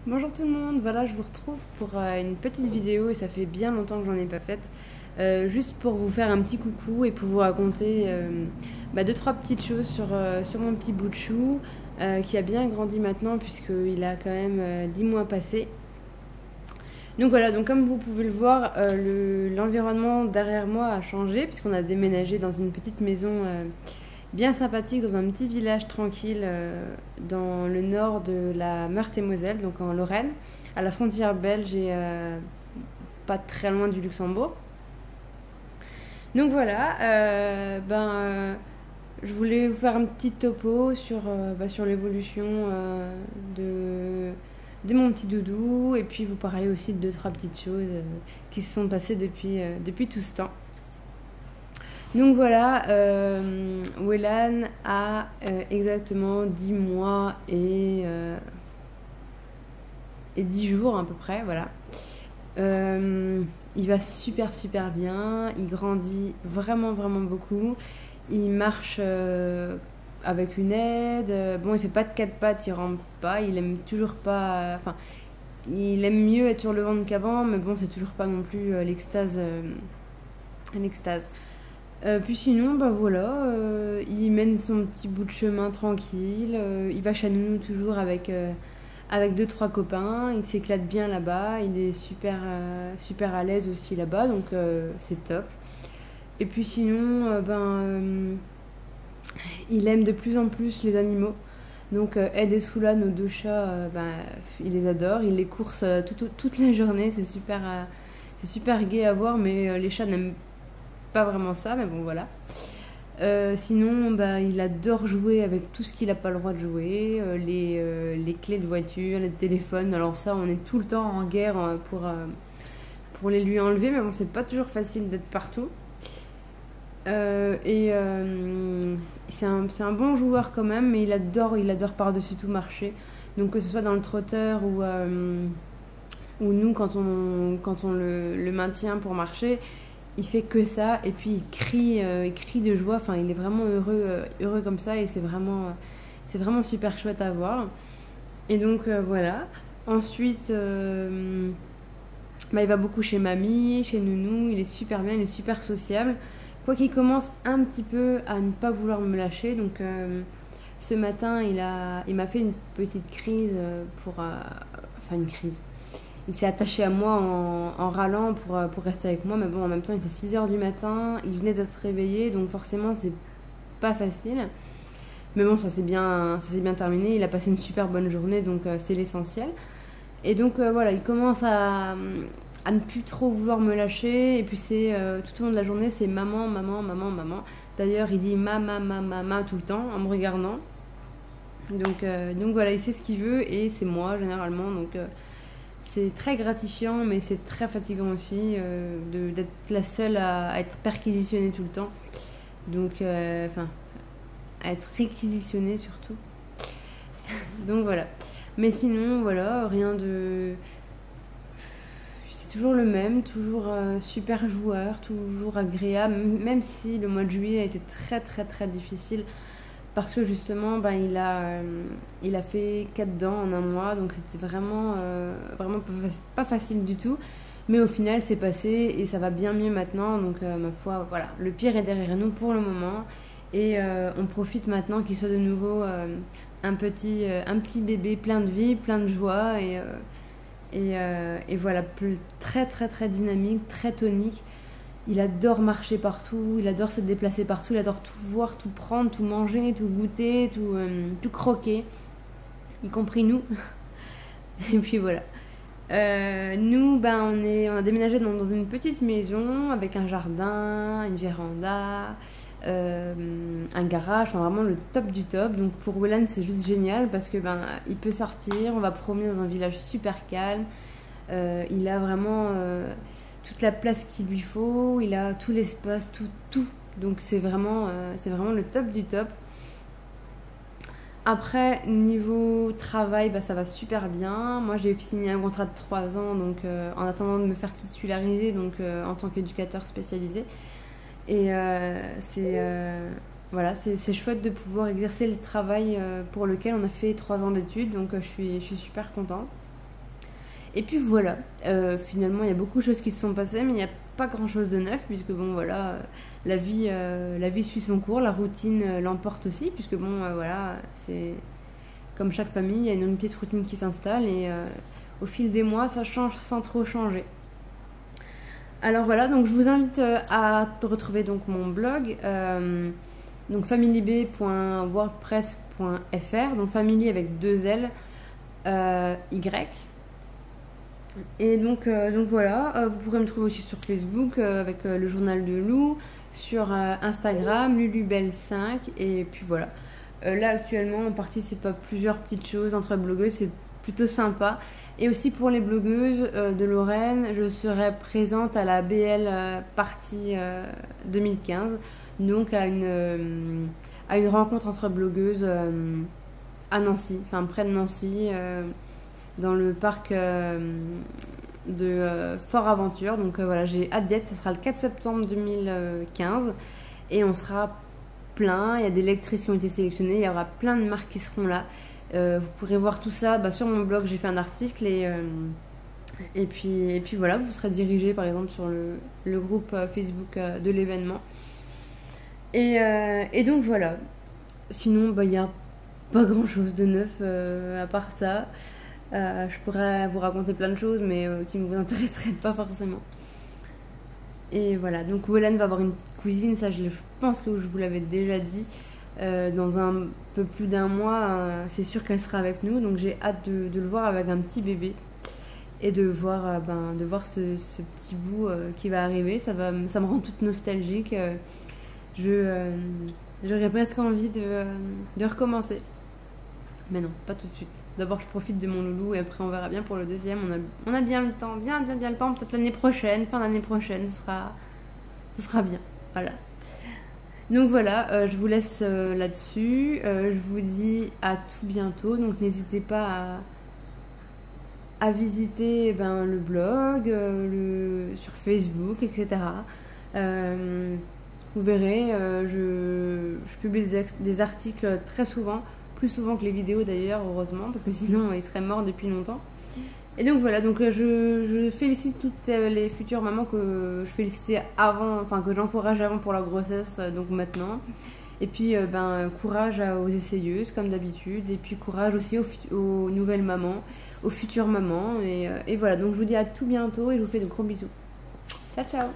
Bonjour tout le monde, voilà je vous retrouve pour une petite vidéo et ça fait bien longtemps que j'en ai pas faite. Juste pour vous faire un petit coucou et pour vous raconter deux trois petites choses sur mon petit bout de chou qui a bien grandi maintenant puisqu'il a quand même 10 mois passés. Donc voilà, donc comme vous pouvez le voir, l'environnement derrière moi a changé puisqu'on a déménagé dans une petite maison bien sympathique dans un petit village tranquille dans le nord de la Meurthe-et-Moselle, donc en Lorraine, à la frontière belge et pas très loin du Luxembourg. Donc voilà, je voulais vous faire un petit topo sur l'évolution de mon petit doudou et puis vous parler aussi de deux trois petites choses qui se sont passées depuis tout ce temps. Donc voilà, Wellan a exactement 10 mois et 10 jours à peu près, voilà. Il va super bien, il grandit vraiment beaucoup. Il marche avec une aide. Bon, il fait pas de quatre pattes, il rampe pas, il aime toujours pas. Enfin, il aime mieux être sur le ventre qu'avant, mais bon, c'est toujours pas non plus l'extase. Puis sinon, bah voilà, il mène son petit bout de chemin tranquille. Il va chez nous toujours avec deux trois copains. Il s'éclate bien là-bas. Il est super à l'aise aussi là-bas, donc c'est top. Et puis sinon, il aime de plus en plus les animaux. Donc Ed et Soula, nos deux chats, il les adore. Il les course toute la journée. C'est super gai à voir, mais les chats n'aiment pas vraiment ça, mais bon voilà. Sinon, il adore jouer avec tout ce qu'il n'a pas le droit de jouer, les clés de voiture, les téléphones. Alors ça, on est tout le temps en guerre pour les lui enlever, mais bon, c'est pas toujours facile d'être partout. C'est un bon joueur quand même, mais il adore par-dessus tout marcher. Donc que ce soit dans le trotteur ou nous quand on le maintient pour marcher, il fait que ça et puis il crie de joie. Enfin, il est vraiment heureux comme ça et c'est vraiment super chouette à voir. Et donc voilà. Ensuite, il va beaucoup chez mamie, chez nounou. Il est super bien, il est super sociable. Quoi qu'il commence un petit peu à ne pas vouloir me lâcher. Donc ce matin, il m'a fait une petite crise enfin une crise. Il s'est attaché à moi en râlant pour rester avec moi, mais bon, en même temps, il était 6 heures du matin, il venait d'être réveillé, donc forcément, c'est pas facile. Mais bon, ça s'est bien terminé, il a passé une super bonne journée, donc c'est l'essentiel. Et donc voilà, il commence à ne plus trop vouloir me lâcher, et puis c'est tout au long de la journée, c'est maman. D'ailleurs, il dit ma tout le temps en me regardant. Donc voilà, il sait ce qu'il veut, et c'est moi généralement, donc. C'est très gratifiant, mais c'est très fatigant aussi d'être la seule à être perquisitionnée tout le temps. Donc, à être réquisitionnée surtout. Donc voilà. Mais sinon, voilà, rien de. C'est toujours le même, toujours super joueur, toujours agréable, même si le mois de juillet a été très difficile parce que justement il a fait 4 dents en un mois, donc c'était vraiment pas facile du tout, mais au final c'est passé et ça va bien mieux maintenant, donc ma foi voilà, le pire est derrière nous pour le moment et on profite maintenant qu'il soit de nouveau un petit bébé plein de vie, plein de joie et voilà, très dynamique, très tonique. Il adore marcher partout, il adore se déplacer partout, il adore tout voir, tout prendre, tout manger, tout goûter, tout croquer, y compris nous. Et puis voilà. Nous, on a déménagé dans une petite maison avec un jardin, une véranda, un garage, enfin vraiment le top du top. Donc pour Wellan, c'est juste génial parce que il peut sortir, on va promener dans un village super calme. Il a vraiment toute la place qu'il lui faut, il a tout l'espace, tout. Donc c'est vraiment le top du top. Après, niveau travail, ça va super bien. Moi, j'ai signé un contrat de 3 ans, donc en attendant de me faire titulariser, donc en tant qu'éducateur spécialisé. Et voilà, c'est chouette de pouvoir exercer le travail pour lequel on a fait 3 ans d'études, donc je suis super contente. Et puis voilà, finalement il y a beaucoup de choses qui se sont passées, mais il n'y a pas grand chose de neuf, puisque bon voilà, la vie suit son cours, la routine l'emporte aussi, puisque bon voilà, c'est comme chaque famille, il y a une petite routine qui s'installe, et au fil des mois ça change sans trop changer. Alors voilà, donc je vous invite à retrouver donc mon blog, donc famillyb.wordpress.fr, donc family avec 2 L, Y. Et donc voilà, vous pourrez me trouver aussi sur Facebook avec le journal de Lou, sur Instagram, lulubelle5, et puis voilà. Là actuellement on participe à plusieurs petites choses entre blogueuses, c'est plutôt sympa. Et aussi pour les blogueuses de Lorraine, je serai présente à la BL partie 2015, donc à une rencontre entre blogueuses à Nancy, enfin près de Nancy, dans le parc de Fort Aventure. Donc voilà, j'ai hâte d'y être, ça sera le 4 septembre 2015 et on sera plein, il y a des lectrices qui ont été sélectionnées, il y aura plein de marques qui seront là. Vous pourrez voir tout ça sur mon blog, j'ai fait un article et puis voilà, vous serez dirigé par exemple sur le groupe Facebook de l'événement. Et donc voilà, sinon il n'y a pas grand chose de neuf à part ça. Je pourrais vous raconter plein de choses mais qui ne vous intéresseraient pas forcément. Et voilà, donc Wellen va avoir une petite cousine, ça je pense que je vous l'avais déjà dit. Dans un peu plus d'un mois, c'est sûr qu'elle sera avec nous, donc j'ai hâte de le voir avec un petit bébé et de voir ce petit bout qui va arriver. Ça me rend toute nostalgique. J'aurais presque envie de recommencer, mais non, pas tout de suite. D'abord je profite de mon loulou et après on verra bien pour le deuxième. On a bien le temps, bien le temps. Peut-être l'année prochaine, fin d'année prochaine, ce sera bien. Voilà. Donc voilà, je vous laisse là-dessus. Je vous dis à tout bientôt. Donc n'hésitez pas à visiter le blog, sur Facebook, etc. Vous verrez, je publie des articles très souvent, plus souvent que les vidéos d'ailleurs, heureusement, parce que sinon ils seraient morts depuis longtemps. Et donc voilà, donc je félicite toutes les futures mamans que je félicitais avant, enfin que j'encourage avant pour leur grossesse, donc maintenant. Et puis courage aux essayeuses comme d'habitude, et puis courage aussi aux nouvelles mamans, aux futures mamans. Et voilà, donc je vous dis à tout bientôt et je vous fais de gros bisous. Ciao ciao.